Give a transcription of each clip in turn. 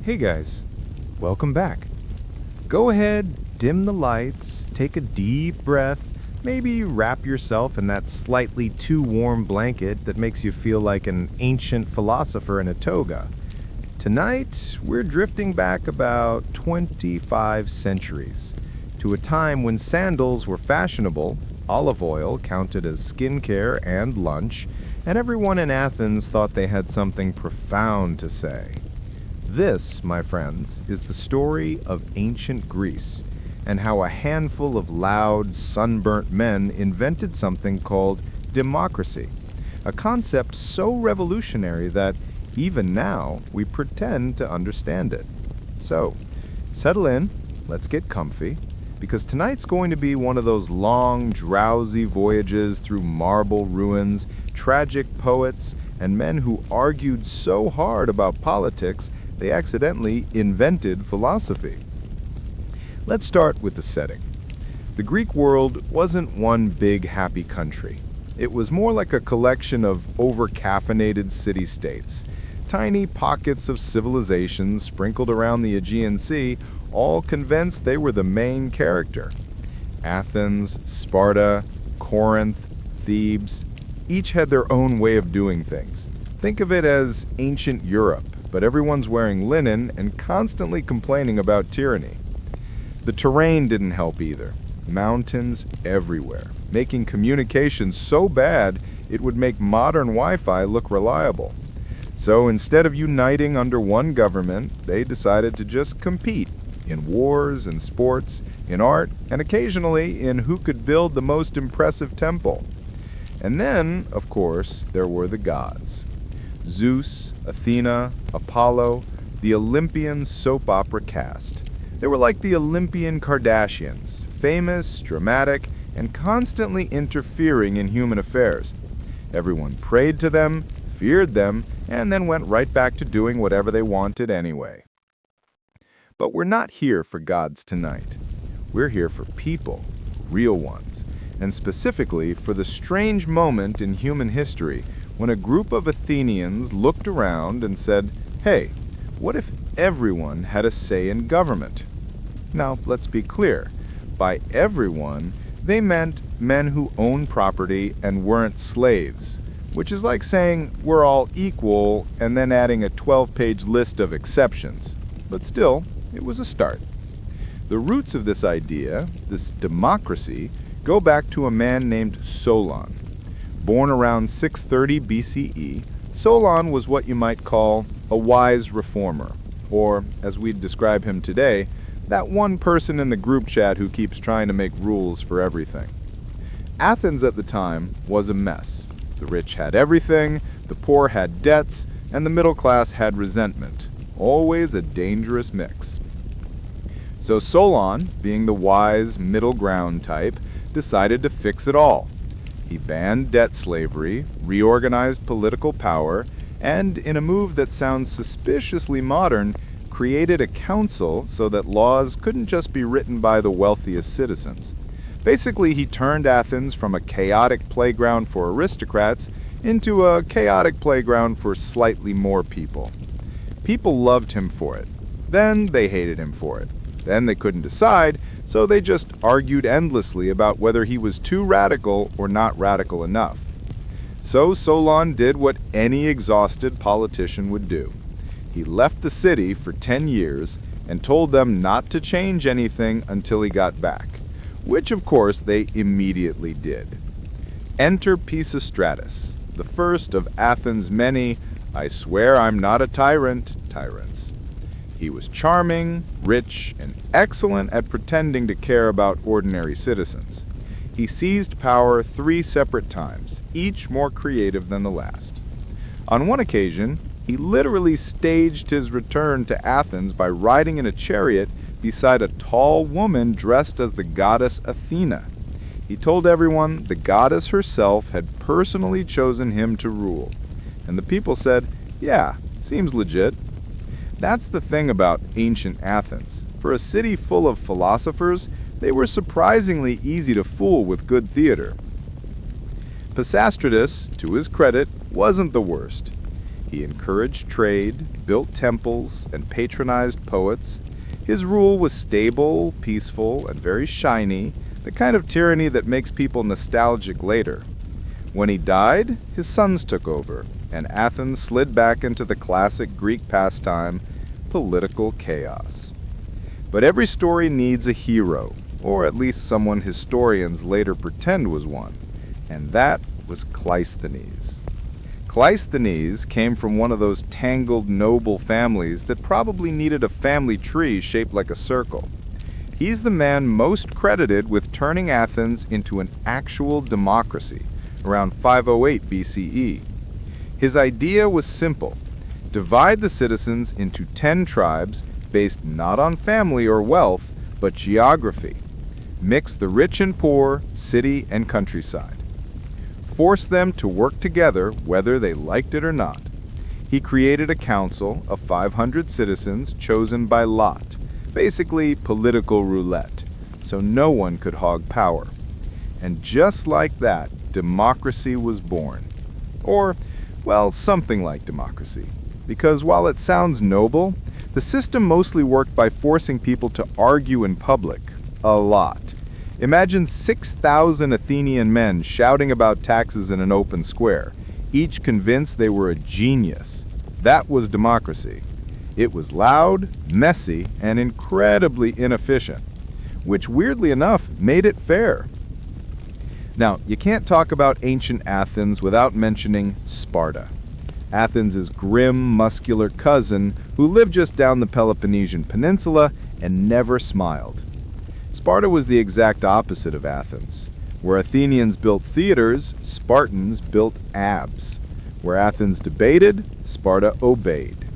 Hey guys, welcome back. Go ahead, dim the lights, take a deep breath, maybe wrap yourself in that slightly too warm blanket that makes you feel like an ancient philosopher in a toga. Tonight, we're drifting back about 25 centuries to a time when sandals were fashionable, olive oil counted as skincare and lunch, and everyone in Athens thought they had something profound to say. This, my friends, is the story of ancient Greece and how a handful of loud, sunburnt men invented something called democracy, a concept so revolutionary that even now we pretend to understand it. So, settle in, let's get comfy, because tonight's going to be one of those long, drowsy voyages through marble ruins, tragic poets, and men who argued so hard about politics they accidentally invented philosophy. Let's start with the setting. The Greek world wasn't one big happy country. It was more like a collection of over-caffeinated city-states, tiny pockets of civilization sprinkled around the Aegean Sea, all convinced they were the main character. Athens, Sparta, Corinth, Thebes, each had their own way of doing things. Think of it as ancient Europe, but everyone's wearing linen and constantly complaining about tyranny. The terrain didn't help either. Mountains everywhere, making communication so bad it would make modern Wi-Fi look reliable. So instead of uniting under one government, they decided to just compete in wars and sports, in art, and occasionally in who could build the most impressive temple. And then, of course, there were the gods. Zeus, Athena, Apollo, the Olympian soap opera cast. They were like the Olympian Kardashians, famous, dramatic, and constantly interfering in human affairs. Everyone prayed to them, feared them, and then went right back to doing whatever they wanted anyway. But we're not here for gods tonight. We're here for people, real ones, and specifically for the strange moment in human history when a group of Athenians looked around and said, hey, what if everyone had a say in government? Now, let's be clear. By everyone, they meant men who owned property and weren't slaves, which is like saying we're all equal and then adding a 12-page list of exceptions. But still, it was a start. The roots of this idea, this democracy, go back to a man named Solon. Born around 630 BCE, Solon was what you might call a wise reformer, or, as we'd describe him today, that one person in the group chat who keeps trying to make rules for everything. Athens at the time was a mess. The rich had everything, the poor had debts, and the middle class had resentment. Always a dangerous mix. So Solon, being the wise middle ground type, decided to fix it all. He banned debt slavery, reorganized political power, and, in a move that sounds suspiciously modern, created a council so that laws couldn't just be written by the wealthiest citizens. Basically, he turned Athens from a chaotic playground for aristocrats into a chaotic playground for slightly more people. People loved him for it. Then they hated him for it. Then they couldn't decide, so they just argued endlessly about whether he was too radical or not radical enough. So Solon did what any exhausted politician would do. He left the city for 10 years and told them not to change anything until he got back, which of course they immediately did. Enter Pisistratus, the first of Athens' many, I swear I'm not a tyrant, tyrants. He was charming, rich, and excellent at pretending to care about ordinary citizens. He seized power 3 separate times, each more creative than the last. On one occasion, he literally staged his return to Athens by riding in a chariot beside a tall woman dressed as the goddess Athena. He told everyone the goddess herself had personally chosen him to rule. And the people said, yeah, seems legit. That's the thing about ancient Athens. For a city full of philosophers, they were surprisingly easy to fool with good theater. Pisistratus, to his credit, wasn't the worst. He encouraged trade, built temples, and patronized poets. His rule was stable, peaceful, and very shiny, the kind of tyranny that makes people nostalgic later. When he died, his sons took over, and Athens slid back into the classic Greek pastime, political chaos. But every story needs a hero, or at least someone historians later pretend was one, and that was Cleisthenes. Cleisthenes came from one of those tangled noble families that probably needed a family tree shaped like a circle. He's the man most credited with turning Athens into an actual democracy around 508 BCE. His idea was simple: divide the citizens into 10 tribes based not on family or wealth, but geography. Mix the rich and poor, city and countryside. Force them to work together whether they liked it or not. He created a council of 500 citizens chosen by lot, basically political roulette, so no one could hog power. And just like that, democracy was born. Or, well, something like democracy. Because while it sounds noble, the system mostly worked by forcing people to argue in public, a lot. Imagine 6,000 Athenian men shouting about taxes in an open square, each convinced they were a genius. That was democracy. It was loud, messy, and incredibly inefficient, which weirdly enough made it fair. Now, you can't talk about ancient Athens without mentioning Sparta, Athens' grim, muscular cousin who lived just down the Peloponnesian Peninsula and never smiled. Sparta was the exact opposite of Athens. Where Athenians built theaters, Spartans built abs. Where Athens debated, Sparta obeyed.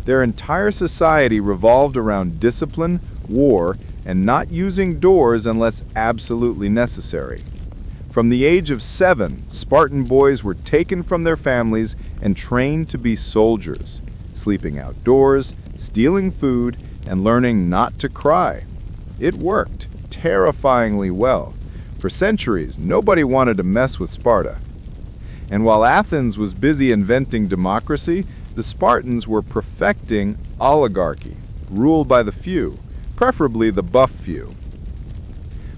Their entire society revolved around discipline, war, and not using doors unless absolutely necessary. From the age of 7, Spartan boys were taken from their families and trained to be soldiers, sleeping outdoors, stealing food, and learning not to cry. It worked terrifyingly well. For centuries, nobody wanted to mess with Sparta. And while Athens was busy inventing democracy, the Spartans were perfecting oligarchy, ruled by the few, preferably the buff few.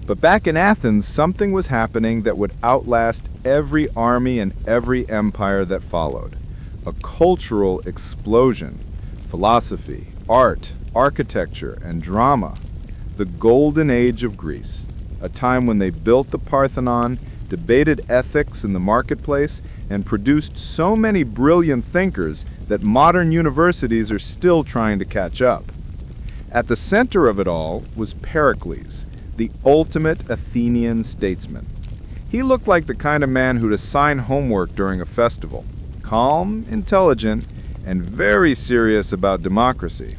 But back in Athens, something was happening that would outlast every army and every empire that followed. A cultural explosion. Philosophy, art, architecture, and drama. The golden age of Greece, a time when they built the Parthenon, debated ethics in the marketplace, and produced so many brilliant thinkers that modern universities are still trying to catch up. At the center of it all was Pericles, the ultimate Athenian statesman. He looked like the kind of man who'd assign homework during a festival, calm, intelligent, and very serious about democracy.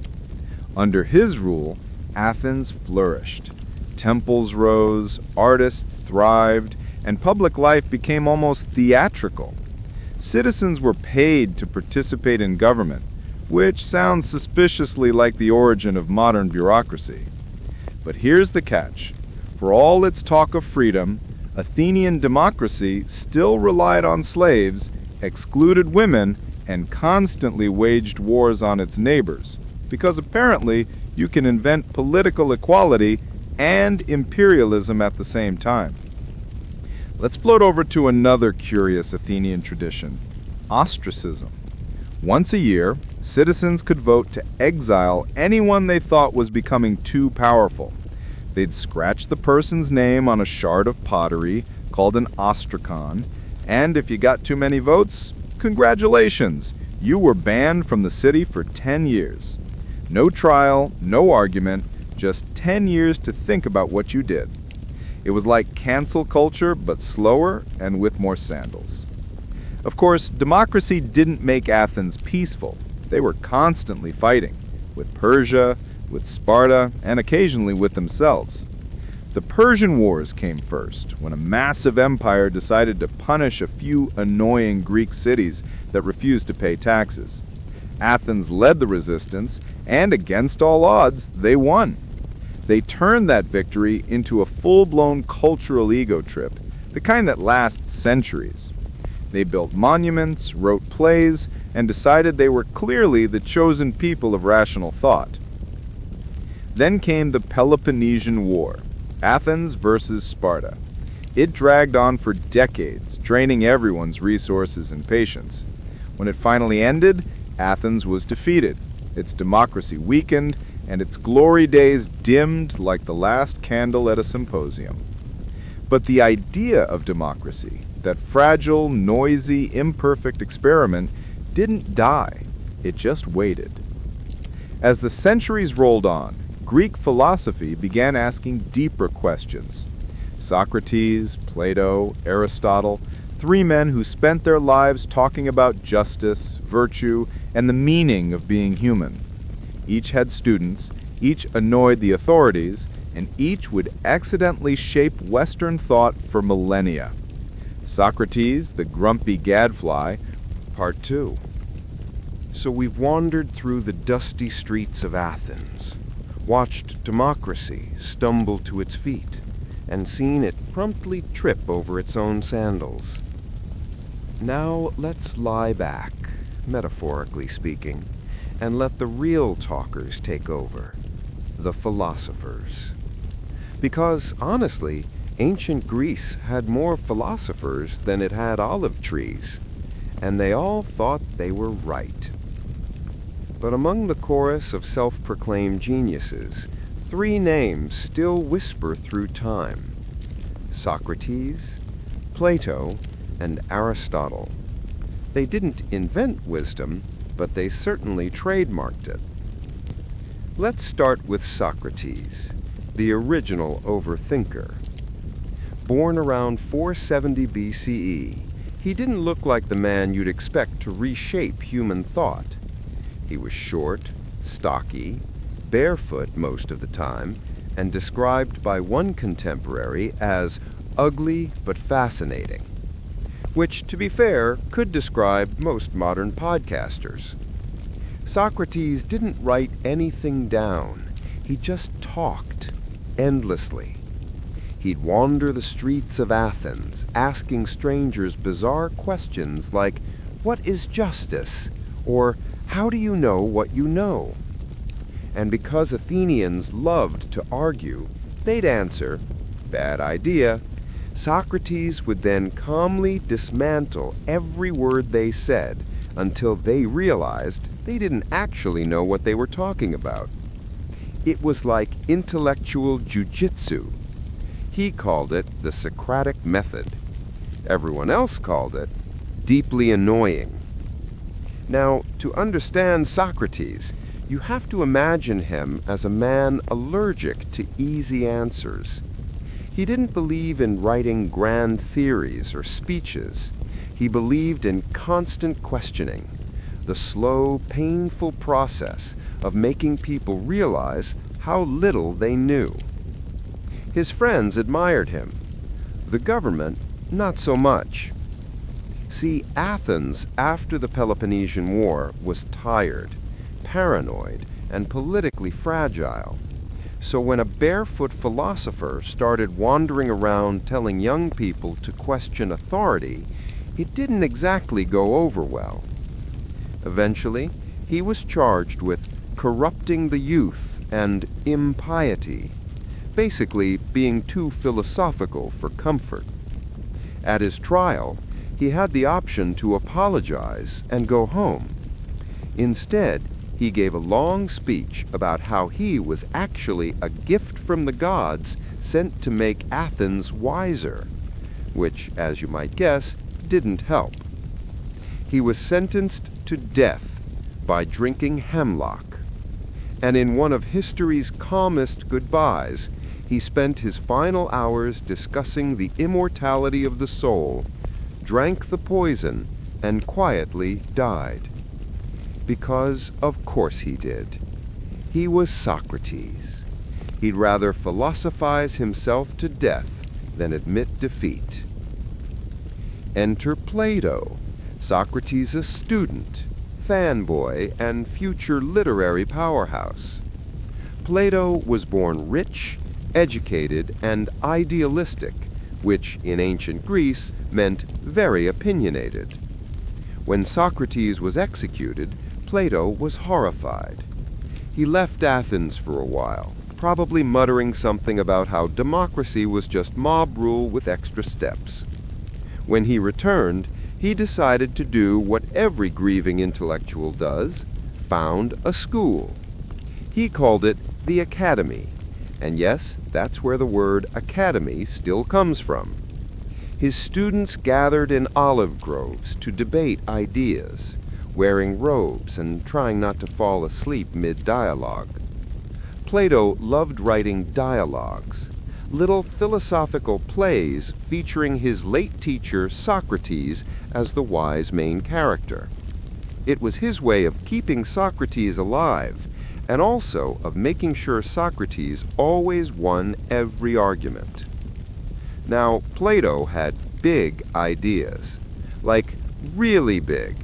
Under his rule, Athens flourished. Temples rose, artists thrived, and public life became almost theatrical. Citizens were paid to participate in government, which sounds suspiciously like the origin of modern bureaucracy. But here's the catch. For all its talk of freedom, Athenian democracy still relied on slaves, excluded women, and constantly waged wars on its neighbors, because apparently you can invent political equality and imperialism at the same time. Let's float over to another curious Athenian tradition, ostracism. Once a year, citizens could vote to exile anyone they thought was becoming too powerful. They'd scratch the person's name on a shard of pottery called an ostracon, and if you got too many votes, congratulations, you were banned from the city for 10 years. No trial, no argument, just 10 years to think about what you did. It was like cancel culture, but slower and with more sandals. Of course, democracy didn't make Athens peaceful. They were constantly fighting, with Persia, with Sparta, and occasionally with themselves. The Persian Wars came first, when a massive empire decided to punish a few annoying Greek cities that refused to pay taxes. Athens led the resistance, and against all odds, they won. They turned that victory into a full-blown cultural ego trip, the kind that lasts centuries. They built monuments, wrote plays, and decided they were clearly the chosen people of rational thought. Then came the Peloponnesian War, Athens versus Sparta. It dragged on for decades, draining everyone's resources and patience. When it finally ended, Athens was defeated, its democracy weakened, and its glory days dimmed like the last candle at a symposium. But the idea of democracy, that fragile, noisy, imperfect experiment, didn't die. It just waited. As the centuries rolled on, Greek philosophy began asking deeper questions. Socrates, Plato, Aristotle, three men who spent their lives talking about justice, virtue, and the meaning of being human. Each had students, each annoyed the authorities, and each would accidentally shape Western thought for millennia. Socrates, the grumpy gadfly, Part 2. So we've wandered through the dusty streets of Athens, watched democracy stumble to its feet, and seen it promptly trip over its own sandals. Now let's lie back, metaphorically speaking, and let the real talkers take over, the philosophers. Because, honestly, ancient Greece had more philosophers than it had olive trees, and they all thought they were right. But among the chorus of self-proclaimed geniuses, three names still whisper through time: Socrates, Plato, and Aristotle. They didn't invent wisdom, but they certainly trademarked it. Let's start with Socrates, the original overthinker. Born around 470 BCE, he didn't look like the man you'd expect to reshape human thought. He was short, stocky, barefoot most of the time, and described by one contemporary as ugly but fascinating, which, to be fair, could describe most modern podcasters. Socrates didn't write anything down. He just talked, endlessly. He'd wander the streets of Athens, asking strangers bizarre questions like, "What is justice?" or "How do you know what you know?" And because Athenians loved to argue, they'd answer, "Bad idea." Socrates would then calmly dismantle every word they said until they realized they didn't actually know what they were talking about. It was like intellectual jujitsu. He called it the Socratic method. Everyone else called it deeply annoying. Now, to understand Socrates, you have to imagine him as a man allergic to easy answers. He didn't believe in writing grand theories or speeches. He believed in constant questioning, the slow, painful process of making people realize how little they knew. His friends admired him. The government, not so much. See, Athens, after the Peloponnesian War, was tired, paranoid, and politically fragile. So when a barefoot philosopher started wandering around telling young people to question authority, it didn't exactly go over well. Eventually, he was charged with corrupting the youth and impiety, basically being too philosophical for comfort. At his trial, he had the option to apologize and go home. Instead, he gave a long speech about how he was actually a gift from the gods sent to make Athens wiser, which, as you might guess, didn't help. He was sentenced to death by drinking hemlock, and in one of history's calmest goodbyes, he spent his final hours discussing the immortality of the soul, drank the poison, and quietly died. Because, of course he did. He was Socrates. He'd rather philosophize himself to death than admit defeat. Enter Plato, Socrates' student, fanboy, and future literary powerhouse. Plato was born rich, educated, and idealistic, which in ancient Greece meant very opinionated. When Socrates was executed, Plato was horrified. He left Athens for a while, probably muttering something about how democracy was just mob rule with extra steps. When he returned, he decided to do what every grieving intellectual does, found a school. He called it the Academy, and yes, that's where the word academy still comes from. His students gathered in olive groves to debate ideas, wearing robes and trying not to fall asleep mid-dialogue. Plato loved writing dialogues, little philosophical plays featuring his late teacher Socrates as the wise main character. It was his way of keeping Socrates alive and also of making sure Socrates always won every argument. Now, Plato had big ideas, like really big.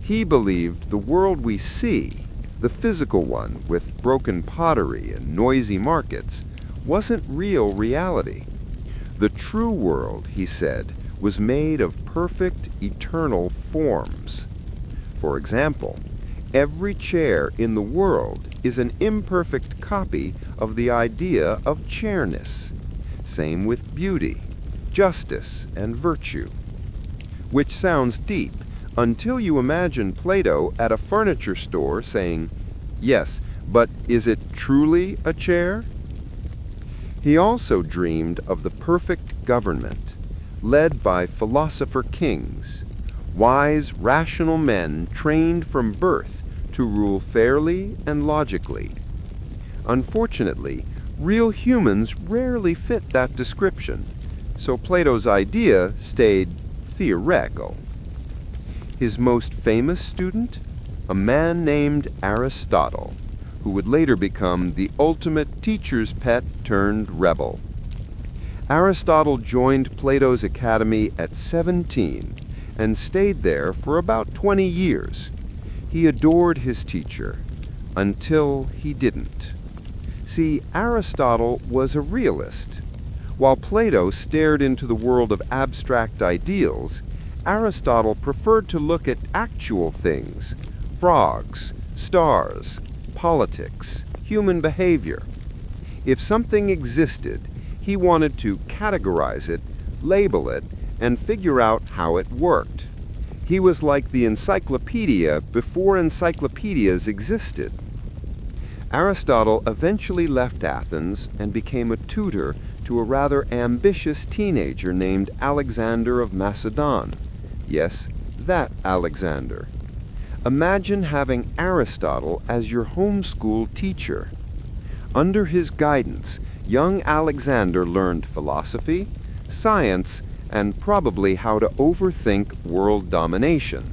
He believed the world we see, the physical one with broken pottery and noisy markets, wasn't real reality. The true world, he said, was made of perfect, eternal forms. For example, every chair in the world is an imperfect copy of the idea of chairness. Same with beauty, justice, and virtue. Which sounds deep until you imagine Plato at a furniture store saying, "Yes, but is it truly a chair?" He also dreamed of the perfect government, led by philosopher kings, wise, rational men trained from birth to rule fairly and logically. Unfortunately, real humans rarely fit that description, so Plato's idea stayed theoretical. His most famous student? A man named Aristotle, who would later become the ultimate teacher's pet turned rebel. Aristotle joined Plato's academy at 17 and stayed there for about 20 years. He adored his teacher until he didn't. See, Aristotle was a realist. While Plato stared into the world of abstract ideals, Aristotle preferred to look at actual things: frogs, stars, politics, human behavior. If something existed, he wanted to categorize it, label it, and figure out how it worked. He was like the encyclopedia before encyclopedias existed. Aristotle eventually left Athens and became a tutor to a rather ambitious teenager named Alexander of Macedon. Yes, that Alexander. Imagine having Aristotle as your homeschool teacher. Under his guidance, young Alexander learned philosophy, science, and probably how to overthink world domination.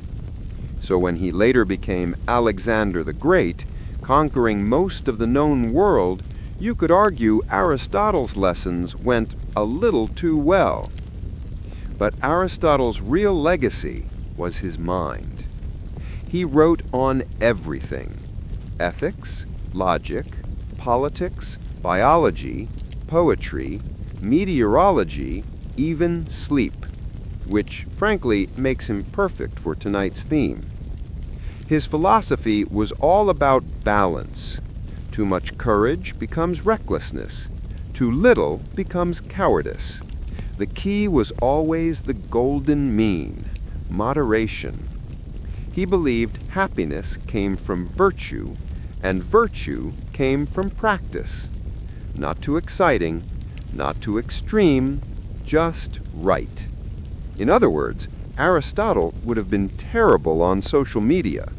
So when he later became Alexander the Great, conquering most of the known world, you could argue Aristotle's lessons went a little too well. But Aristotle's real legacy was his mind. He wrote on everything: ethics, logic, politics, biology, poetry, meteorology, even sleep, which frankly makes him perfect for tonight's theme. His philosophy was all about balance. Too much courage becomes recklessness. Too little becomes cowardice. The key was always the golden mean, moderation. He believed happiness came from virtue, and virtue came from practice. Not too exciting, not too extreme, just right. In other words, Aristotle would have been terrible on social media.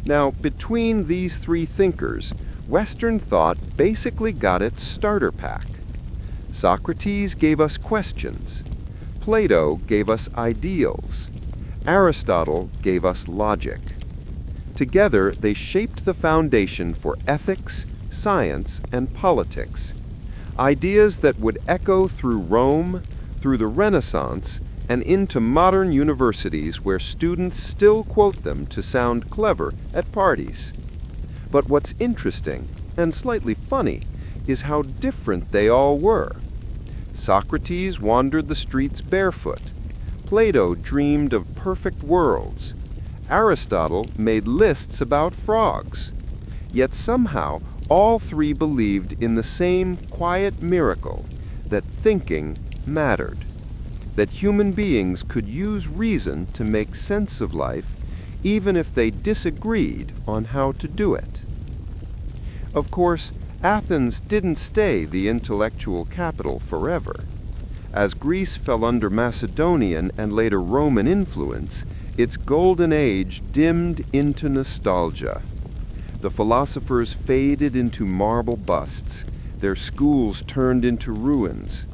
Now, between these three thinkers, Western thought basically got its starter pack. Socrates gave us questions. Plato gave us ideals. Aristotle gave us logic. Together, they shaped the foundation for ethics, science, and politics. Ideas that would echo through Rome, through the Renaissance, and into modern universities where students still quote them to sound clever at parties. But what's interesting, and slightly funny, is how different they all were. Socrates wandered the streets barefoot. Plato dreamed of perfect worlds. Aristotle made lists about frogs. Yet somehow, all three believed in the same quiet miracle, that thinking mattered, that human beings could use reason to make sense of life, even if they disagreed on how to do it. Of course, Athens didn't stay the intellectual capital forever. As Greece fell under Macedonian and later Roman influence, its golden age dimmed into nostalgia. The philosophers faded into marble busts, their schools turned into ruins.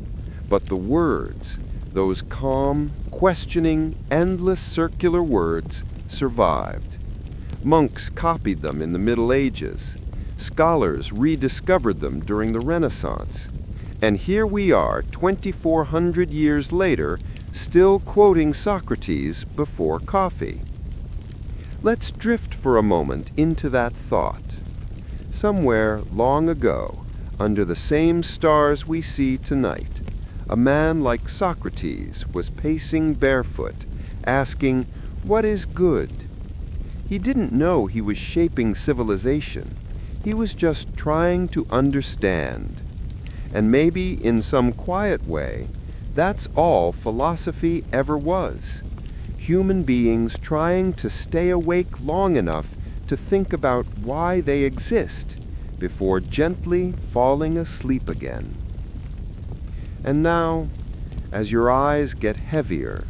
But the words, those calm, questioning, endless circular words, survived. Monks copied them in the Middle Ages. Scholars rediscovered them during the Renaissance. And here we are, 2,400 years later, still quoting Socrates before coffee. Let's drift for a moment into that thought. Somewhere long ago, under the same stars we see tonight, a man like Socrates was pacing barefoot, asking, "What is good?" He didn't know he was shaping civilization. He was just trying to understand. And maybe in some quiet way, that's all philosophy ever was. Human beings trying to stay awake long enough to think about why they exist before gently falling asleep again. And now, as your eyes get heavier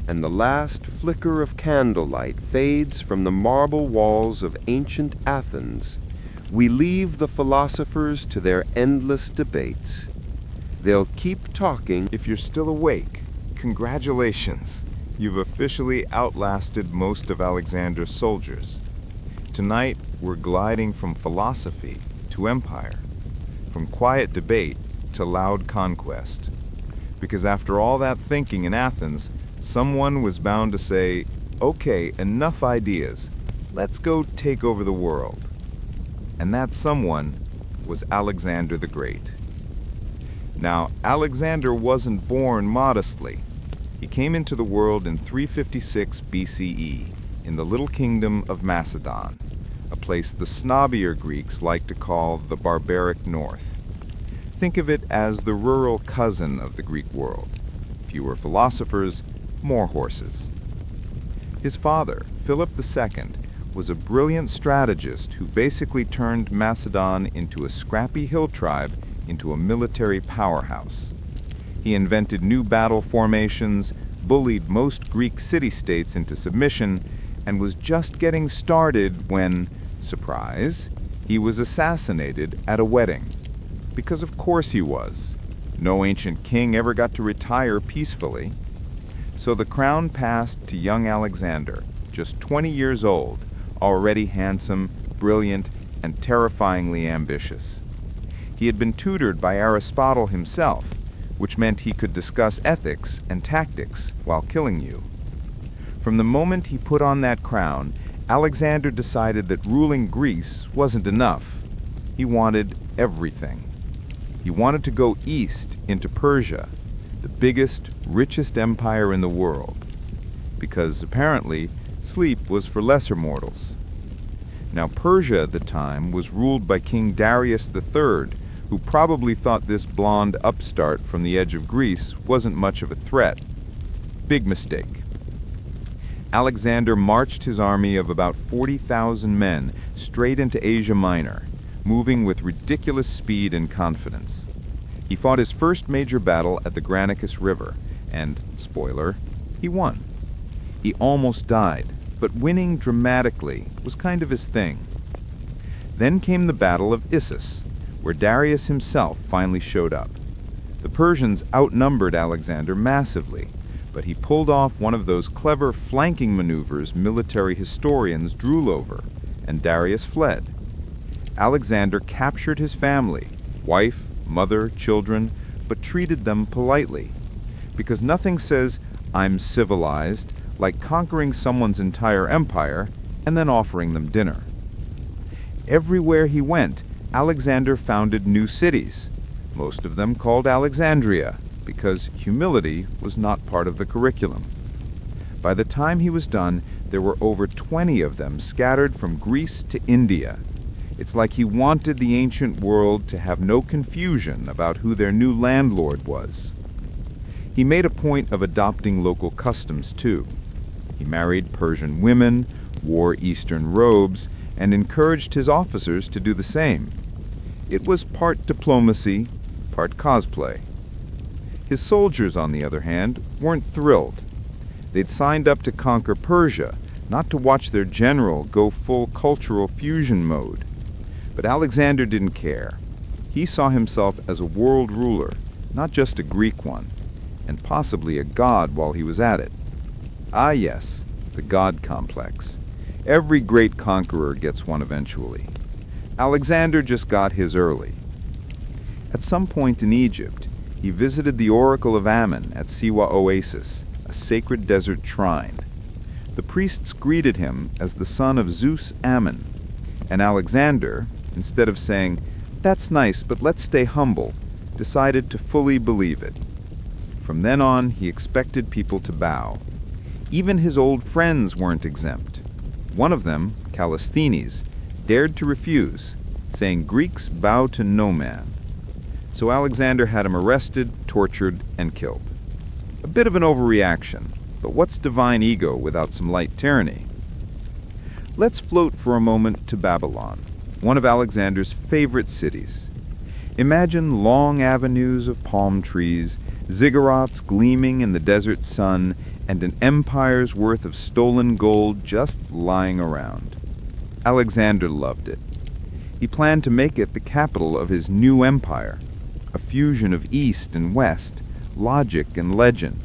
and the last flicker of candlelight fades from the marble walls of ancient Athens, we leave the philosophers to their endless debates. They'll keep talking. If you're still awake, congratulations. You've officially outlasted most of Alexander's soldiers. Tonight, we're gliding from philosophy to empire, from quiet debate to loud conquest. Because after all that thinking in Athens, someone was bound to say, "Okay, enough ideas. Let's go take over the world." And that someone was Alexander the Great. Now, Alexander wasn't born modestly. He came into the world in 356 BCE in the little kingdom of Macedon, a place the snobbier Greeks like to call the barbaric north. Think of it as the rural cousin of the Greek world. Fewer philosophers, more horses. His father, Philip II, was a brilliant strategist who basically turned Macedon into a scrappy hill tribe into a military powerhouse. He invented new battle formations, bullied most Greek city-states into submission, and was just getting started when, surprise, he was assassinated at a wedding. Because of course he was. No ancient king ever got to retire peacefully. So the crown passed to young Alexander, just 20 years old, already handsome, brilliant, and terrifyingly ambitious. He had been tutored by Aristotle himself, which meant he could discuss ethics and tactics while killing you. From the moment he put on that crown, Alexander decided that ruling Greece wasn't enough. He wanted everything. He wanted to go east into Persia, the biggest, richest empire in the world, because apparently sleep was for lesser mortals. Now Persia at the time was ruled by King Darius III, who probably thought this blonde upstart from the edge of Greece wasn't much of a threat. Big mistake. Alexander marched his army of about 40,000 men straight into Asia Minor, moving with ridiculous speed and confidence. He fought his first major battle at the Granicus River, and, spoiler, he won. He almost died, but winning dramatically was kind of his thing. Then came the Battle of Issus, where Darius himself finally showed up. The Persians outnumbered Alexander massively, but he pulled off one of those clever flanking maneuvers military historians drool over, and Darius fled. Alexander captured his family, wife, mother, children, but treated them politely, because nothing says, "I'm civilized," like conquering someone's entire empire and then offering them dinner. Everywhere he went, Alexander founded new cities, most of them called Alexandria, because humility was not part of the curriculum. By the time he was done, there were over 20 of them scattered from Greece to India. It's like he wanted the ancient world to have no confusion about who their new landlord was. He made a point of adopting local customs, too. He married Persian women, wore Eastern robes, and encouraged his officers to do the same. It was part diplomacy, part cosplay. His soldiers, on the other hand, weren't thrilled. They'd signed up to conquer Persia, not to watch their general go full cultural fusion mode. But Alexander didn't care. He saw himself as a world ruler, not just a Greek one, and possibly a god while he was at it. Ah yes, the god complex. Every great conqueror gets one eventually. Alexander just got his early. At some point in Egypt, he visited the Oracle of Ammon at Siwa Oasis, a sacred desert shrine. The priests greeted him as the son of Zeus Ammon, and Alexander, instead of saying, "That's nice, but let's stay humble," decided to fully believe it. From then on, he expected people to bow. Even his old friends weren't exempt. One of them, Callisthenes, dared to refuse, saying Greeks bow to no man. So Alexander had him arrested, tortured, and killed. A bit of an overreaction, but what's divine ego without some light tyranny? Let's float for a moment to Babylon, one of Alexander's favorite cities. Imagine long avenues of palm trees, ziggurats gleaming in the desert sun, and an empire's worth of stolen gold just lying around. Alexander loved it. He planned to make it the capital of his new empire, a fusion of East and West, logic and legend.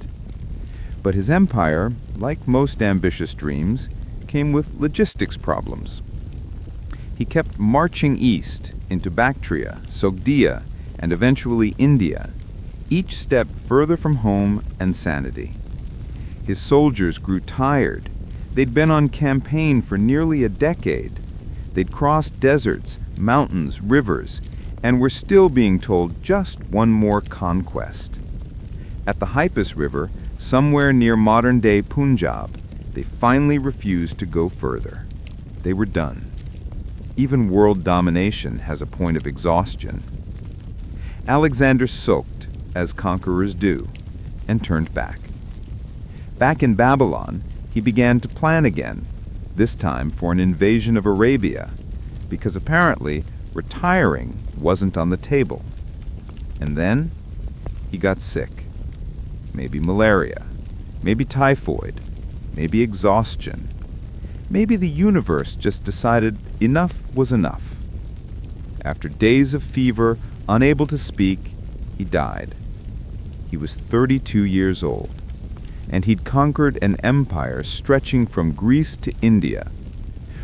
But his empire, like most ambitious dreams, came with logistics problems. He kept marching east into Bactria, Sogdia, and eventually India, each step further from home and sanity. His soldiers grew tired. They'd been on campaign for nearly a decade. They'd crossed deserts, mountains, rivers, and were still being told just one more conquest. At the Hypus River, somewhere near modern-day Punjab, they finally refused to go further. They were done. Even world domination has a point of exhaustion. Alexander sulked, as conquerors do, and turned back. Back in Babylon, he began to plan again, this time for an invasion of Arabia, because apparently retiring wasn't on the table. And then he got sick. Maybe malaria, maybe typhoid, maybe exhaustion. Maybe the universe just decided enough was enough. After days of fever, unable to speak, he died. He was 32 years old, and he'd conquered an empire stretching from Greece to India.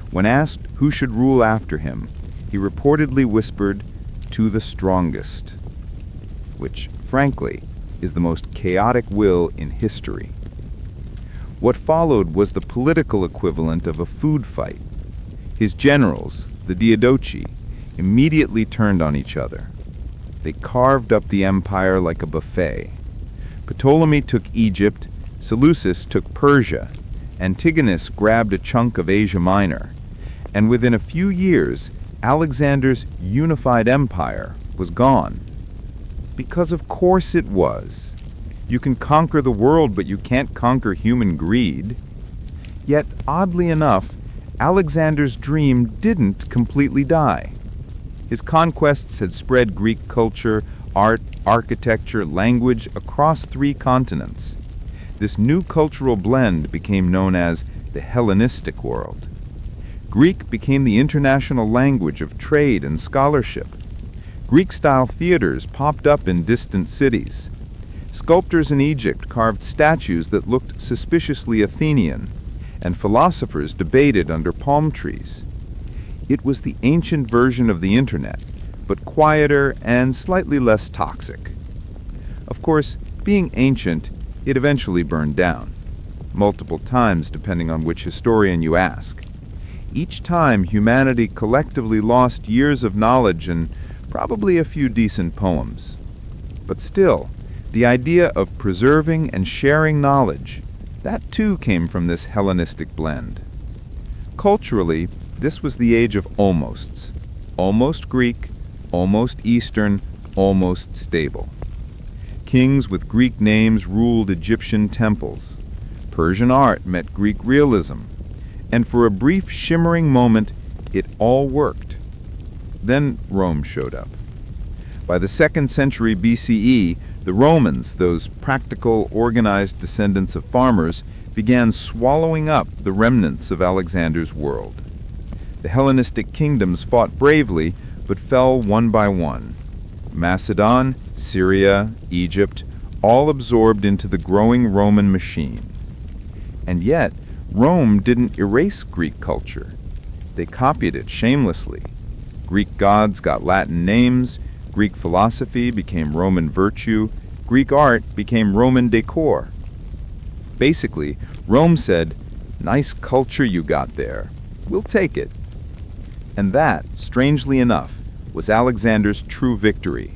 When asked who should rule after him, he reportedly whispered, "To the strongest," which, frankly, is the most chaotic will in history. What followed was the political equivalent of a food fight. His generals, the Diadochi, immediately turned on each other. They carved up the empire like a buffet. Ptolemy took Egypt, Seleucus took Persia, Antigonus grabbed a chunk of Asia Minor, and within a few years, Alexander's unified empire was gone. Because of course it was. You can conquer the world, but you can't conquer human greed. Yet, oddly enough, Alexander's dream didn't completely die. His conquests had spread Greek culture, art, architecture, language across 3 continents. This new cultural blend became known as the Hellenistic world. Greek became the international language of trade and scholarship. Greek-style theaters popped up in distant cities. Sculptors in Egypt carved statues that looked suspiciously Athenian, and philosophers debated under palm trees. It was the ancient version of the internet, but quieter and slightly less toxic. Of course, being ancient, it eventually burned down, multiple times depending on which historian you ask. Each time, humanity collectively lost years of knowledge and probably a few decent poems. But still, The idea of preserving and sharing knowledge, that too came from this Hellenistic blend. Culturally, this was the age of almosts. Almost Greek, almost Eastern, almost stable. Kings with Greek names ruled Egyptian temples. Persian art met Greek realism. And for a brief shimmering moment, it all worked. Then Rome showed up. By the 2nd century BCE, the Romans, those practical, organized descendants of farmers, began swallowing up the remnants of Alexander's world. The Hellenistic kingdoms fought bravely, but fell one by one. Macedon, Syria, Egypt, all absorbed into the growing Roman machine. And yet, Rome didn't erase Greek culture. They copied it shamelessly. Greek gods got Latin names, Greek philosophy became Roman virtue, Greek art became Roman decor. Basically, Rome said, "Nice culture you got there. We'll take it." And that, strangely enough, was Alexander's true victory.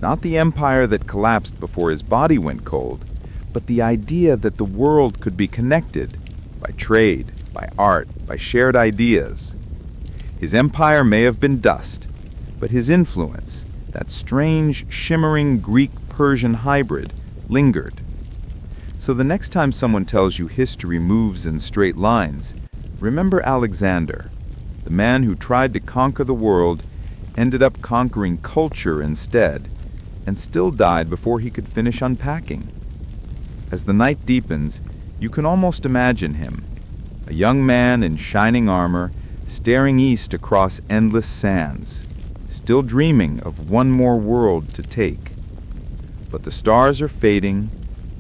Not the empire that collapsed before his body went cold, but the idea that the world could be connected by trade, by art, by shared ideas. His empire may have been dust, but his influence, that strange, shimmering Greek-Persian hybrid, lingered. So the next time someone tells you history moves in straight lines, remember Alexander, the man who tried to conquer the world, ended up conquering culture instead, and still died before he could finish unpacking. As the night deepens, you can almost imagine him, a young man in shining armor, staring east across endless sands, still dreaming of one more world to take. But the stars are fading,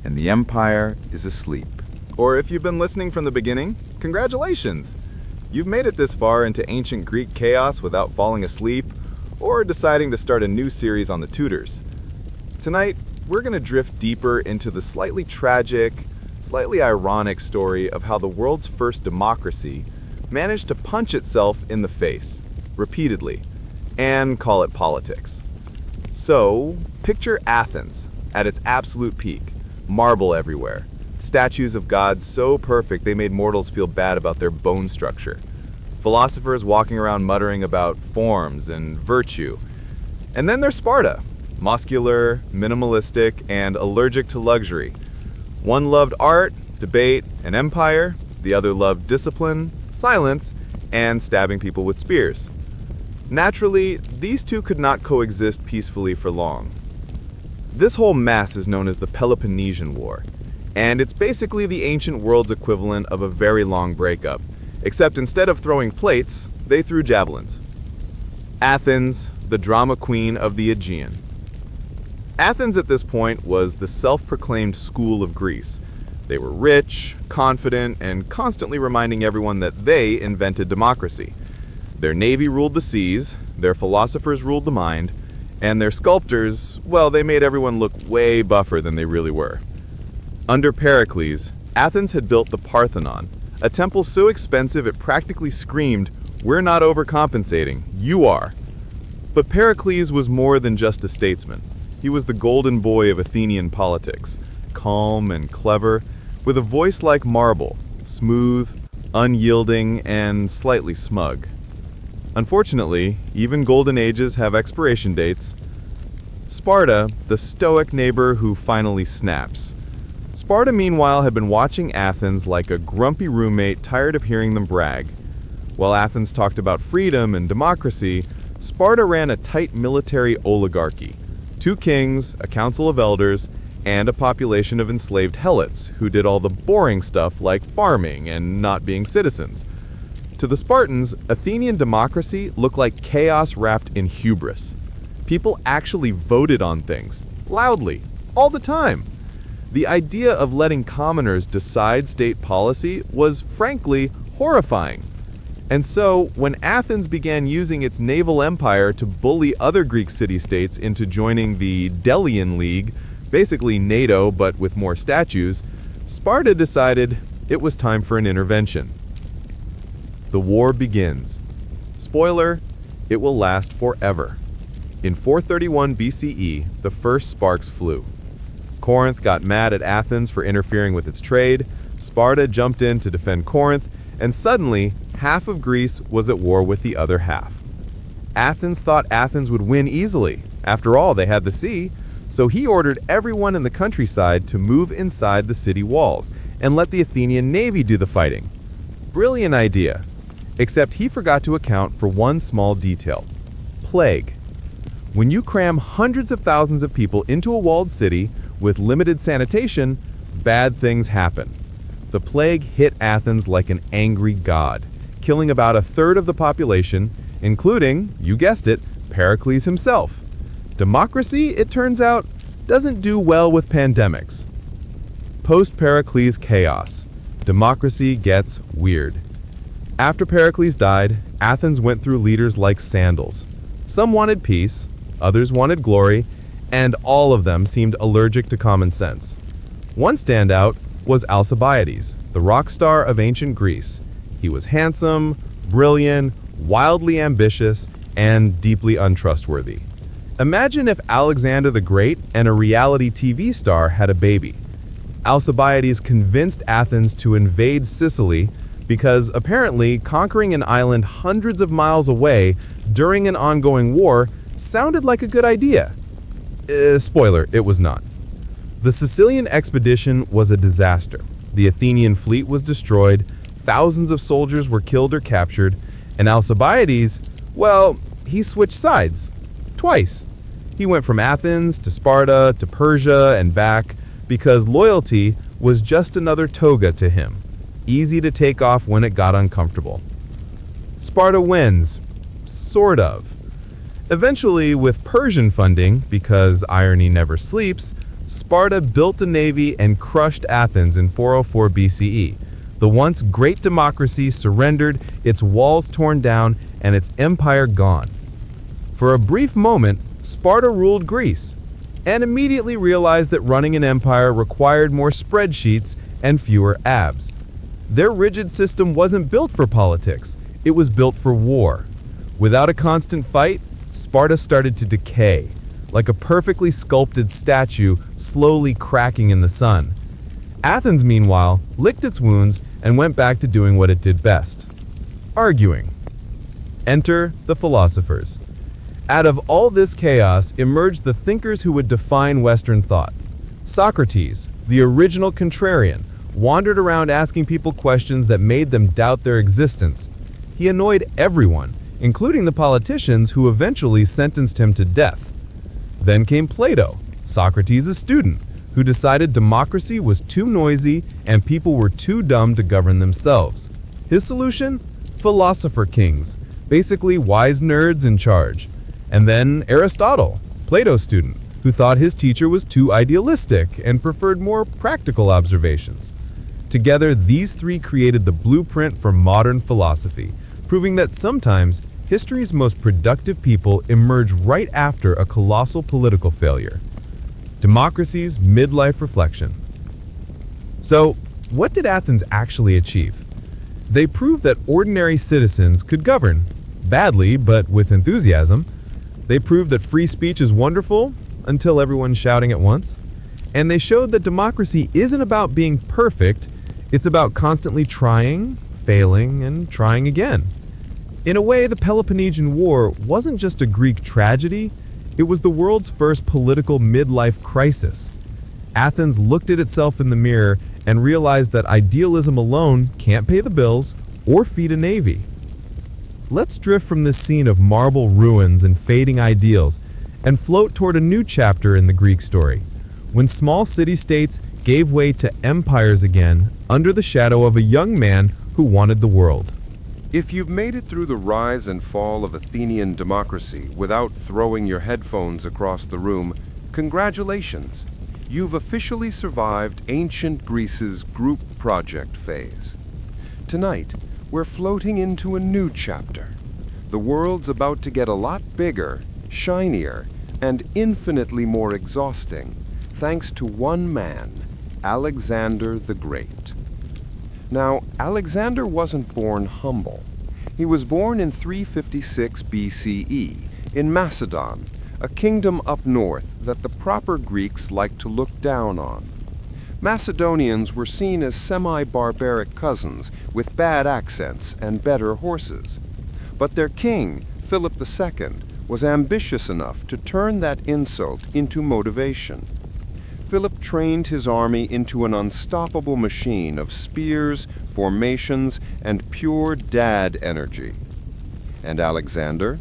and the empire is asleep. Or if you've been listening from the beginning, congratulations! You've made it this far into ancient Greek chaos without falling asleep, or deciding to start a new series on the Tudors. Tonight, we're going to drift deeper into the slightly tragic, slightly ironic story of how the world's first democracy managed to punch itself in the face, repeatedly, and call it politics. So, picture Athens at its absolute peak, marble everywhere, statues of gods so perfect they made mortals feel bad about their bone structure, philosophers walking around muttering about forms and virtue. And then there's Sparta, muscular, minimalistic, and allergic to luxury. One loved art, debate, and empire, the other loved discipline, silence, and stabbing people with spears. Naturally, these two could not coexist peacefully for long. This whole mess is known as the Peloponnesian War, and it's basically the ancient world's equivalent of a very long breakup, except instead of throwing plates, they threw javelins. Athens, the drama queen of the Aegean. Athens at this point was the self-proclaimed school of Greece. They were rich, confident, and constantly reminding everyone that they invented democracy. Their navy ruled the seas, their philosophers ruled the mind, and their sculptors, well, they made everyone look way buffer than they really were. Under Pericles, Athens had built the Parthenon, a temple so expensive it practically screamed, "We're not overcompensating, you are." But Pericles was more than just a statesman. He was the golden boy of Athenian politics, calm and clever, with a voice like marble, smooth, unyielding, and slightly smug. Unfortunately, even golden ages have expiration dates. Sparta, the stoic neighbor who finally snaps. Sparta, meanwhile, had been watching Athens like a grumpy roommate tired of hearing them brag. While Athens talked about freedom and democracy, Sparta ran a tight military oligarchy. 2 kings, a council of elders, and a population of enslaved helots who did all the boring stuff like farming and not being citizens. To the Spartans, Athenian democracy looked like chaos wrapped in hubris. People actually voted on things, loudly, all the time. The idea of letting commoners decide state policy was, frankly, horrifying. And so, when Athens began using its naval empire to bully other Greek city-states into joining the Delian League, basically NATO but with more statues, Sparta decided it was time for an intervention. The war begins. Spoiler, it will last forever. In 431 BCE, the first sparks flew. Corinth got mad at Athens for interfering with its trade, Sparta jumped in to defend Corinth, and suddenly, half of Greece was at war with the other half. Athens thought Athens would win easily. After all, they had the sea, so he ordered everyone in the countryside to move inside the city walls and let the Athenian navy do the fighting. Brilliant idea. Except he forgot to account for one small detail: plague. When you cram hundreds of thousands of people into a walled city with limited sanitation, bad things happen. The plague hit Athens like an angry god, killing about a third of the population, including, you guessed it, Pericles himself. Democracy, it turns out, doesn't do well with pandemics. Post-Pericles chaos. Democracy gets weird. After Pericles died, Athens went through leaders like sandals. Some wanted peace, others wanted glory, and all of them seemed allergic to common sense. One standout was Alcibiades, the rock star of ancient Greece. He was handsome, brilliant, wildly ambitious, and deeply untrustworthy. Imagine if Alexander the Great and a reality TV star had a baby. Alcibiades convinced Athens to invade Sicily because apparently conquering an island hundreds of miles away during an ongoing war sounded like a good idea. Spoiler, it was not. The Sicilian expedition was a disaster. The Athenian fleet was destroyed, thousands of soldiers were killed or captured, and Alcibiades, well, he switched sides. Twice. He went from Athens to Sparta to Persia and back because loyalty was just another toga to him, easy to take off when it got uncomfortable. Sparta wins, sort of. Eventually, with Persian funding, because irony never sleeps, Sparta built a navy and crushed Athens in 404 BCE. The once great democracy surrendered, its walls torn down, and its empire gone. For a brief moment, Sparta ruled Greece, and immediately realized that running an empire required more spreadsheets and fewer abs. Their rigid system wasn't built for politics, it was built for war. Without a constant fight, Sparta started to decay, like a perfectly sculpted statue slowly cracking in the sun. Athens, meanwhile, licked its wounds and went back to doing what it did best: arguing. Enter the philosophers. Out of all this chaos emerged the thinkers who would define Western thought. Socrates, the original contrarian, wandered around asking people questions that made them doubt their existence. He annoyed everyone, including the politicians who eventually sentenced him to death. Then came Plato, Socrates' student, who decided democracy was too noisy and people were too dumb to govern themselves. His solution? Philosopher kings, basically wise nerds in charge. And then Aristotle, Plato's student, who thought his teacher was too idealistic and preferred more practical observations. Together, these three created the blueprint for modern philosophy, proving that sometimes history's most productive people emerge right after a colossal political failure. Democracy's midlife reflection. So, what did Athens actually achieve? They proved that ordinary citizens could govern, badly but with enthusiasm. They proved that free speech is wonderful, until everyone's shouting at once. And they showed that democracy isn't about being perfect, it's about constantly trying, failing, and trying again. In a way, the Peloponnesian War wasn't just a Greek tragedy, it was the world's first political midlife crisis. Athens looked at itself in the mirror and realized that idealism alone can't pay the bills or feed a navy. Let's drift from this scene of marble ruins and fading ideals and float toward a new chapter in the Greek story, when small city-states gave way to empires again under the shadow of a young man who wanted the world. If you've made it through the rise and fall of Athenian democracy without throwing your headphones across the room, congratulations! You've officially survived ancient Greece's group project phase. Tonight, we're floating into a new chapter. The world's about to get a lot bigger, shinier, and infinitely more exhausting, thanks to one man, Alexander the Great. Now, Alexander wasn't born humble. He was born in 356 BCE in Macedon, a kingdom up north that the proper Greeks liked to look down on. Macedonians were seen as semi-barbaric cousins with bad accents and better horses. But their king, Philip II, was ambitious enough to turn that insult into motivation. Philip trained his army into an unstoppable machine of spears, formations, and pure dad energy. And Alexander?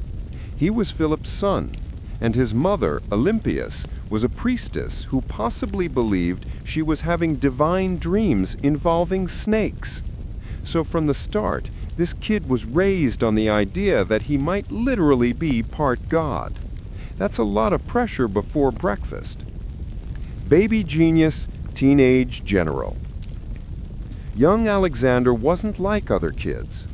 He was Philip's son, and his mother, Olympias, was a priestess who possibly believed she was having divine dreams involving snakes. So from the start, this kid was raised on the idea that he might literally be part god. That's a lot of pressure before breakfast. Baby genius, teenage general. Young Alexander wasn't like other kids.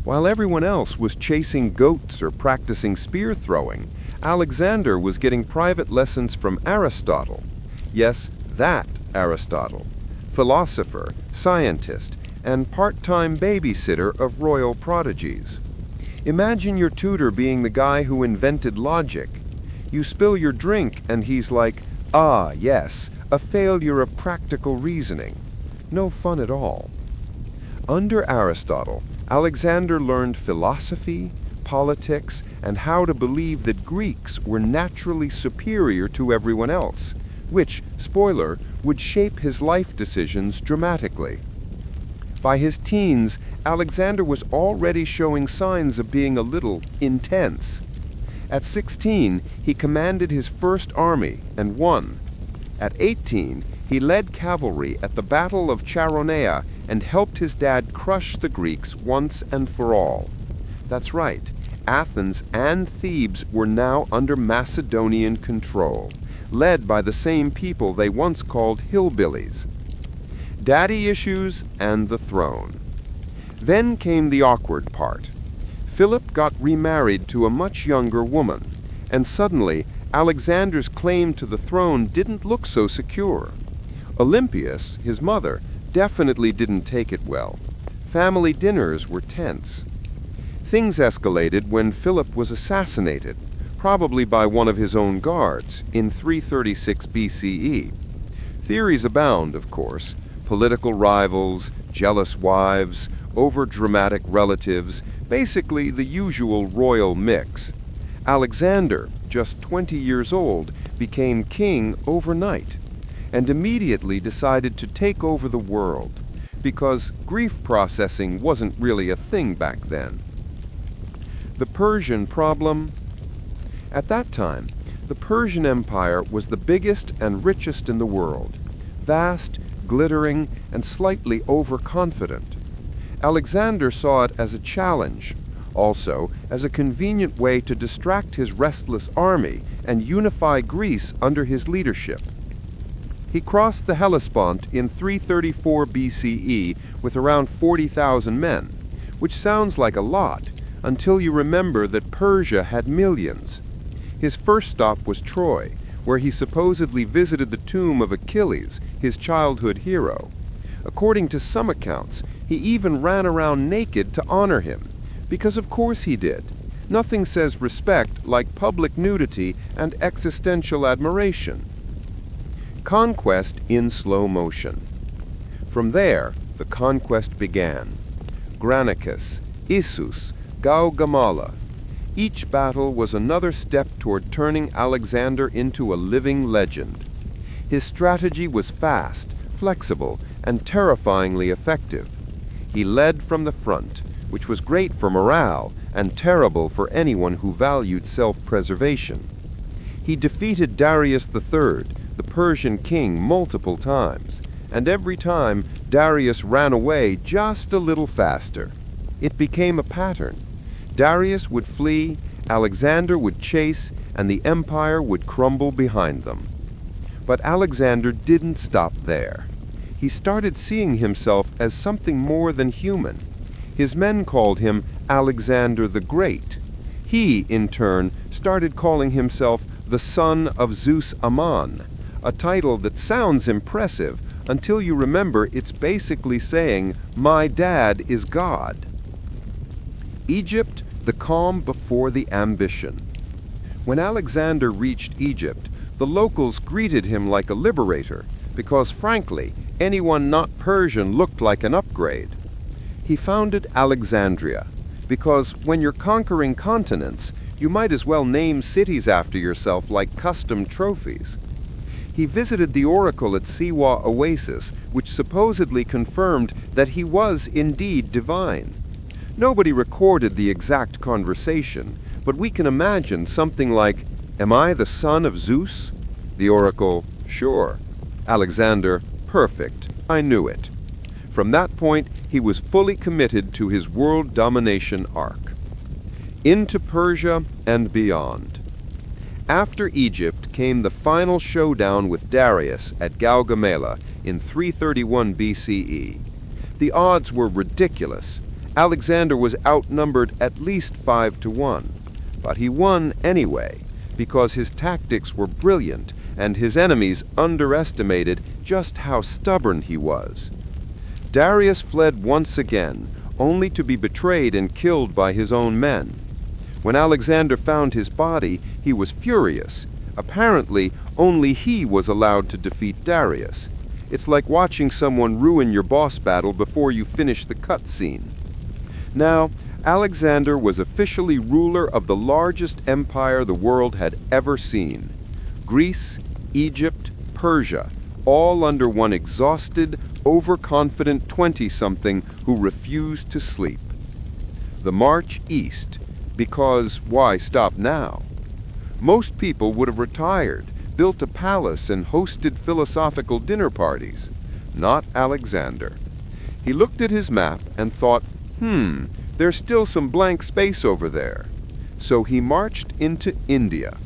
While everyone else was chasing goats or practicing spear throwing, Alexander was getting private lessons from Aristotle. Yes, that Aristotle. Philosopher, scientist, and part-time babysitter of royal prodigies. Imagine your tutor being the guy who invented logic. You spill your drink and he's like, "Ah, yes, a failure of practical reasoning." No fun at all. Under Aristotle, Alexander learned philosophy, politics, and how to believe that Greeks were naturally superior to everyone else, which, spoiler, would shape his life decisions dramatically. By his teens, Alexander was already showing signs of being a little intense. At 16, he commanded his first army and won. At 18, he led cavalry at the Battle of Charonea and helped his dad crush the Greeks once and for all. That's right, Athens and Thebes were now under Macedonian control, led by the same people they once called hillbillies. Daddy issues and the throne. Then came the awkward part. Philip got remarried to a much younger woman, and suddenly Alexander's claim to the throne didn't look so secure. Olympias, his mother, definitely didn't take it well. Family dinners were tense. Things escalated when Philip was assassinated, probably by one of his own guards, in 336 BCE. Theories abound, of course. Political rivals, jealous wives, overdramatic relatives, basically the usual royal mix. Alexander, just 20 years old, became king overnight, and immediately decided to take over the world, because grief processing wasn't really a thing back then. The Persian problem? At that time, the Persian Empire was the biggest and richest in the world, vast, glittering, and slightly overconfident. Alexander saw it as a challenge, also as a convenient way to distract his restless army and unify Greece under his leadership. He crossed the Hellespont in 334 BCE with around 40,000 men, which sounds like a lot until you remember that Persia had millions. His first stop was Troy, where he supposedly visited the tomb of Achilles, his childhood hero. According to some accounts, he even ran around naked to honor him, because of course he did. Nothing says respect like public nudity and existential admiration. Conquest in slow motion. From there, the conquest began. Granicus, Issus, Gaugamela. Each battle was another step toward turning Alexander into a living legend. His strategy was fast, flexible, and terrifyingly effective. He led from the front, which was great for morale and terrible for anyone who valued self-preservation. He defeated Darius III, the Persian king, multiple times, and every time Darius ran away just a little faster. It became a pattern. Darius would flee, Alexander would chase, and the empire would crumble behind them. But Alexander didn't stop there. He started seeing himself as something more than human. His men called him Alexander the Great. He, in turn, started calling himself the son of Zeus Ammon, a title that sounds impressive until you remember it's basically saying, "My dad is God." Egypt, the calm before the ambition. When Alexander reached Egypt, the locals greeted him like a liberator, because frankly, anyone not Persian looked like an upgrade. He founded Alexandria, because when you're conquering continents, you might as well name cities after yourself like custom trophies. He visited the oracle at Siwa Oasis, which supposedly confirmed that he was indeed divine. Nobody recorded the exact conversation, but we can imagine something like, "Am I the son of Zeus?" The oracle, "Sure." Alexander, "Perfect. I knew it." From that point, he was fully committed to his world domination arc. Into Persia and beyond. After Egypt came the final showdown with Darius at Gaugamela in 331 BCE. The odds were ridiculous. Alexander was outnumbered at least 5-1. But he won anyway, because his tactics were brilliant and his enemies underestimated just how stubborn he was. Darius fled once again, only to be betrayed and killed by his own men. When Alexander found his body, he was furious. Apparently, only he was allowed to defeat Darius. It's like watching someone ruin your boss battle before you finish the cutscene. Now, Alexander was officially ruler of the largest empire the world had ever seen. Greece, Egypt, Persia, all under one exhausted, overconfident 20-something who refused to sleep. The march east, because why stop now? Most people would have retired, built a palace, and hosted philosophical dinner parties. Not Alexander. He looked at his map and thought, there's still some blank space over there. So he marched into India.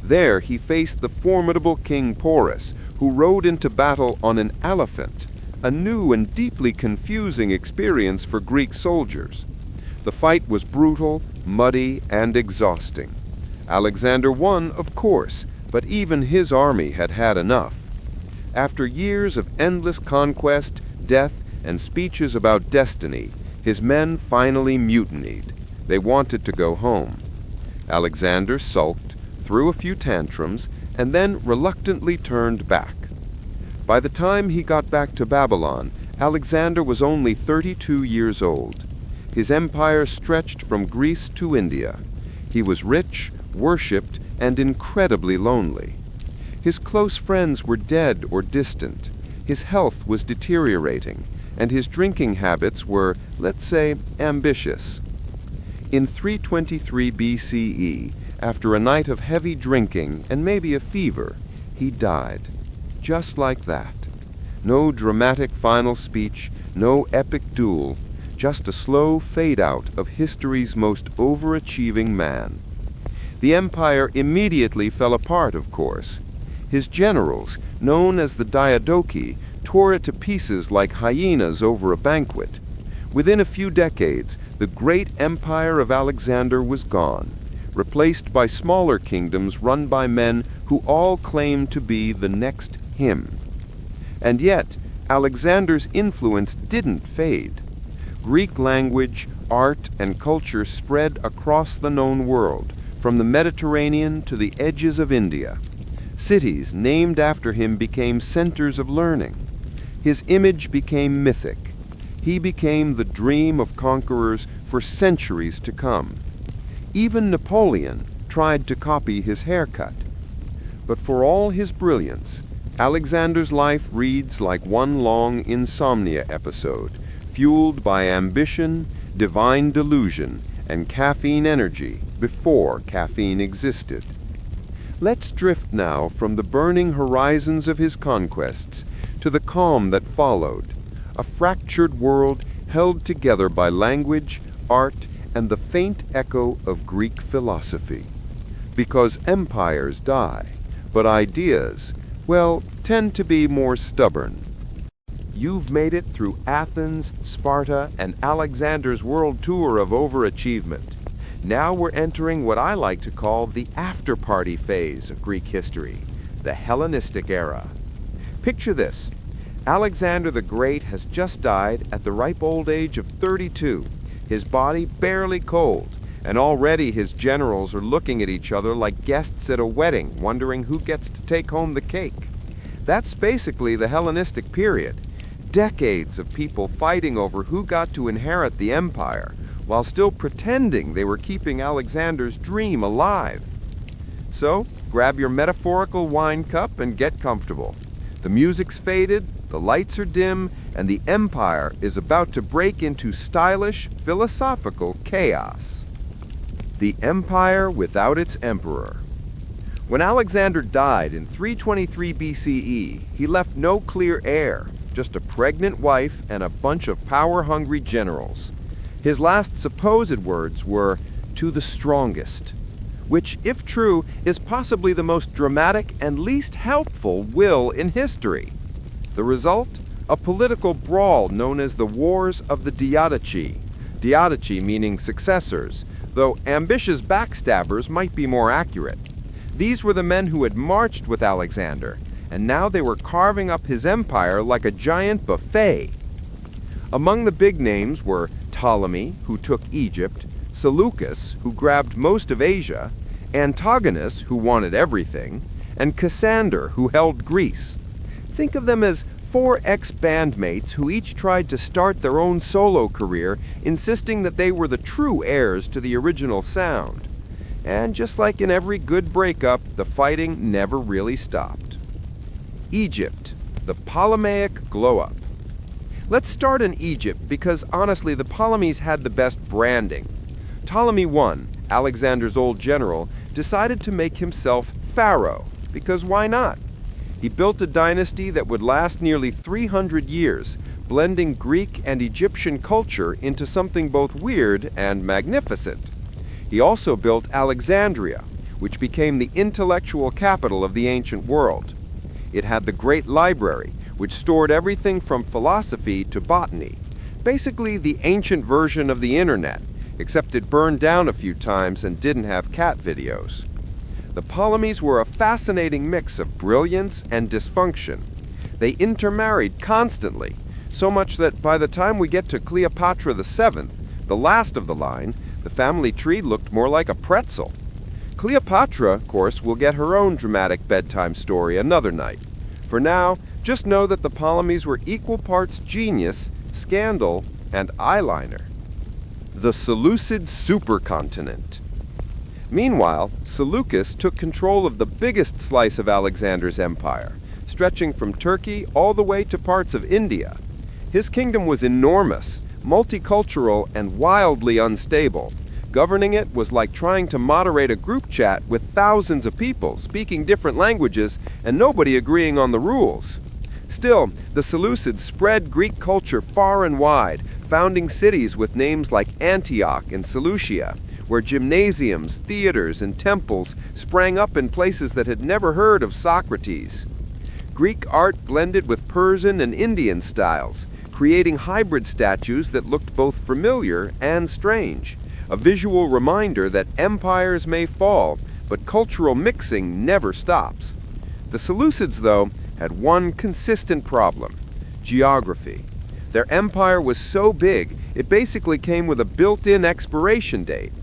There he faced the formidable King Porus, who rode into battle on an elephant, a new and deeply confusing experience for Greek soldiers. The fight was brutal, muddy, and exhausting. Alexander won, of course, but even his army had had enough. After years of endless conquest, death, and speeches about destiny, his men finally mutinied. They wanted to go home. Alexander sulked, threw a few tantrums, and then reluctantly turned back. By the time he got back to Babylon, Alexander was only 32 years old. His empire stretched from Greece to India. He was rich, worshipped, and incredibly lonely. His close friends were dead or distant. His health was deteriorating, and his drinking habits were, let's say, ambitious. In 323 BCE, after a night of heavy drinking and maybe a fever, he died. Just like that. No dramatic final speech, no epic duel, just a slow fade-out of history's most overachieving man. The empire immediately fell apart, of course. His generals, known as the Diadochi, tore it to pieces like hyenas over a banquet. Within a few decades, the great empire of Alexander was gone, replaced by smaller kingdoms run by men who all claimed to be the next him. And yet, Alexander's influence didn't fade. Greek language, art, and culture spread across the known world, from the Mediterranean to the edges of India. Cities named after him became centers of learning. His image became mythic. He became the dream of conquerors for centuries to come. Even Napoleon tried to copy his haircut. But for all his brilliance, Alexander's life reads like one long insomnia episode, fueled by ambition, divine delusion, and caffeine energy before caffeine existed. Let's drift now from the burning horizons of his conquests to the calm that followed, a fractured world held together by language, art, and the faint echo of Greek philosophy. Because empires die, but ideas, well, tend to be more stubborn. You've made it through Athens, Sparta, and Alexander's world tour of overachievement. Now we're entering what I like to call the after-party phase of Greek history, the Hellenistic era. Picture this. Alexander the Great has just died at the ripe old age of 32, his body barely cold, and already his generals are looking at each other like guests at a wedding, wondering who gets to take home the cake. That's basically the Hellenistic period. Decades of people fighting over who got to inherit the empire, while still pretending they were keeping Alexander's dream alive. So, grab your metaphorical wine cup and get comfortable. The music's faded, the lights are dim, and the empire is about to break into stylish, philosophical chaos. The empire without its emperor. When Alexander died in 323 BCE, he left no clear heir, just a pregnant wife and a bunch of power-hungry generals. His last supposed words were, "to the strongest," which, if true, is possibly the most dramatic and least helpful will in history. The result? A political brawl known as the Wars of the Diadochi. Diadochi meaning successors, though ambitious backstabbers might be more accurate. These were the men who had marched with Alexander, and now they were carving up his empire like a giant buffet. Among the big names were Ptolemy, who took Egypt, Seleucus, who grabbed most of Asia, Antigonus, who wanted everything, and Cassander, who held Greece. Think of them as 4 ex-bandmates who each tried to start their own solo career, insisting that they were the true heirs to the original sound. And just like in every good breakup, the fighting never really stopped. Egypt, the Ptolemaic glow-up. Let's start in Egypt because honestly the Ptolemies had the best branding. Ptolemy I, Alexander's old general, decided to make himself pharaoh, because why not? He built a dynasty that would last nearly 300 years, blending Greek and Egyptian culture into something both weird and magnificent. He also built Alexandria, which became the intellectual capital of the ancient world. It had the Great Library, which stored everything from philosophy to botany, basically the ancient version of the internet, except it burned down a few times and didn't have cat videos. The Ptolemies were a fascinating mix of brilliance and dysfunction. They intermarried constantly, so much that by the time we get to Cleopatra VII, the last of the line, the family tree looked more like a pretzel. Cleopatra, of course, will get her own dramatic bedtime story another night. For now, just know that the Ptolemies were equal parts genius, scandal, and eyeliner. The Seleucid supercontinent. Meanwhile, Seleucus took control of the biggest slice of Alexander's empire, stretching from Turkey all the way to parts of India. His kingdom was enormous, multicultural, and wildly unstable. Governing it was like trying to moderate a group chat with thousands of people speaking different languages and nobody agreeing on the rules. Still, the Seleucids spread Greek culture far and wide, founding cities with names like Antioch and Seleucia, where gymnasiums, theaters, and temples sprang up in places that had never heard of Socrates. Greek art blended with Persian and Indian styles, creating hybrid statues that looked both familiar and strange, a visual reminder that empires may fall, but cultural mixing never stops. The Seleucids, though, had one consistent problem: geography. Their empire was so big, it basically came with a built-in expiration date.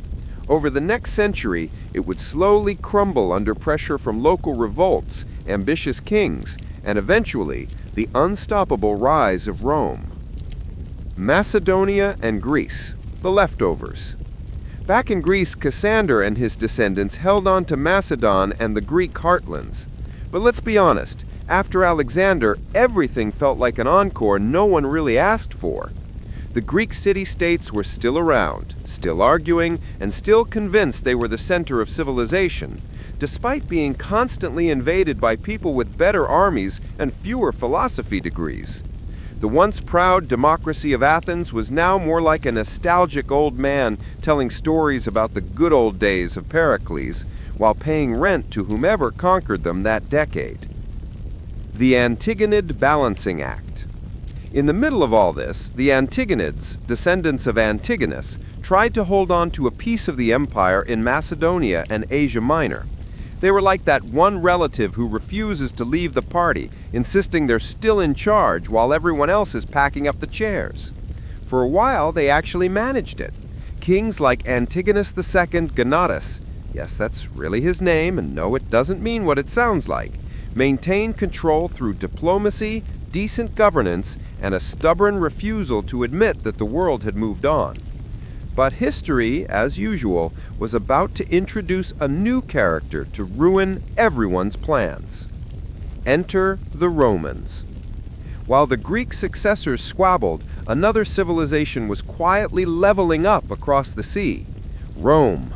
Over the next century, it would slowly crumble under pressure from local revolts, ambitious kings, and eventually, the unstoppable rise of Rome. Macedonia and Greece, the leftovers. Back in Greece, Cassander and his descendants held on to Macedon and the Greek heartlands. But let's be honest, after Alexander, everything felt like an encore no one really asked for. The Greek city-states were still around, still arguing, and still convinced they were the center of civilization, despite being constantly invaded by people with better armies and fewer philosophy degrees. The once proud democracy of Athens was now more like a nostalgic old man telling stories about the good old days of Pericles, while paying rent to whomever conquered them that decade. The Antigonid Balancing Act. In the middle of all this, the Antigonids, descendants of Antigonus, tried to hold on to a piece of the empire in Macedonia and Asia Minor. They were like that one relative who refuses to leave the party, insisting they're still in charge while everyone else is packing up the chairs. For a while, they actually managed it, kings like Antigonus II Gonatas, yes, that's really his name, and no, it doesn't mean what it sounds like, maintained control through diplomacy, decent governance, and a stubborn refusal to admit that the world had moved on. But history, as usual, was about to introduce a new character to ruin everyone's plans. Enter the Romans. While the Greek successors squabbled, another civilization was quietly leveling up across the sea: Rome.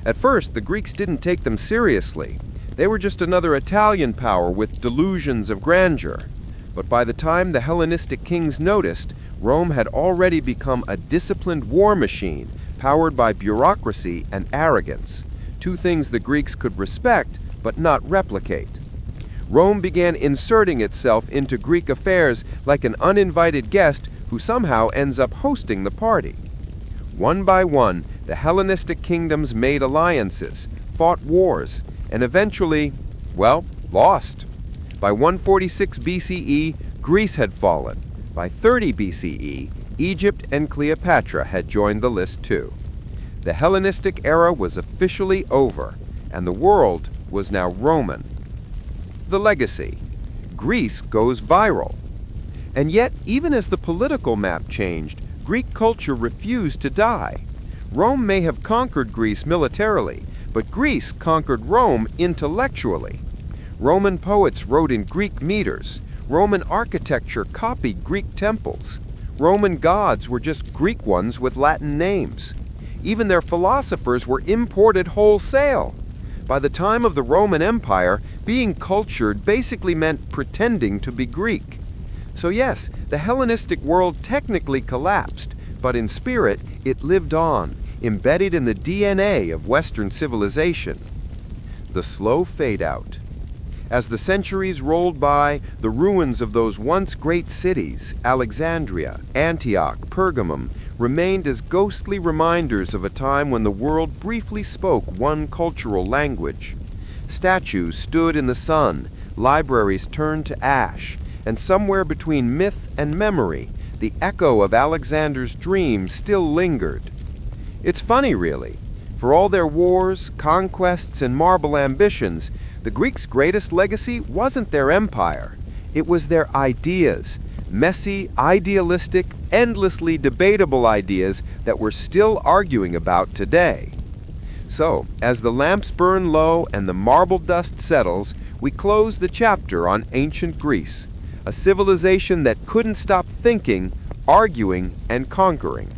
At first, the Greeks didn't take them seriously. They were just another Italian power with delusions of grandeur. But by the time the Hellenistic kings noticed, Rome had already become a disciplined war machine powered by bureaucracy and arrogance, two things the Greeks could respect but not replicate. Rome began inserting itself into Greek affairs like an uninvited guest who somehow ends up hosting the party. One by one, the Hellenistic kingdoms made alliances, fought wars, and eventually, well, lost. By 146 BCE, Greece had fallen. By 30 BCE, Egypt and Cleopatra had joined the list too. The Hellenistic era was officially over, and the world was now Roman. The legacy: Greece goes viral. And yet, even as the political map changed, Greek culture refused to die. Rome may have conquered Greece militarily, but Greece conquered Rome intellectually. Roman poets wrote in Greek meters. Roman architecture copied Greek temples. Roman gods were just Greek ones with Latin names. Even their philosophers were imported wholesale. By the time of the Roman Empire, being cultured basically meant pretending to be Greek. So yes, the Hellenistic world technically collapsed, but in spirit it lived on, embedded in the DNA of Western civilization. The slow fade out. As the centuries rolled by, the ruins of those once great cities, Alexandria, Antioch, Pergamum, remained as ghostly reminders of a time when the world briefly spoke one cultural language. Statues stood in the sun, libraries turned to ash, and somewhere between myth and memory, the echo of Alexander's dream still lingered. It's funny, really. For all their wars, conquests, and marble ambitions, the Greeks' greatest legacy wasn't their empire. It was their ideas, messy, idealistic, endlessly debatable ideas that we're still arguing about today. So, as the lamps burn low and the marble dust settles, we close the chapter on ancient Greece, a civilization that couldn't stop thinking, arguing, and conquering.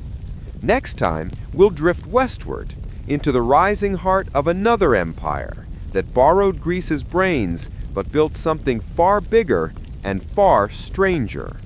Next time, we'll drift westward into the rising heart of another empire that borrowed Greece's brains but built something far bigger and far stranger.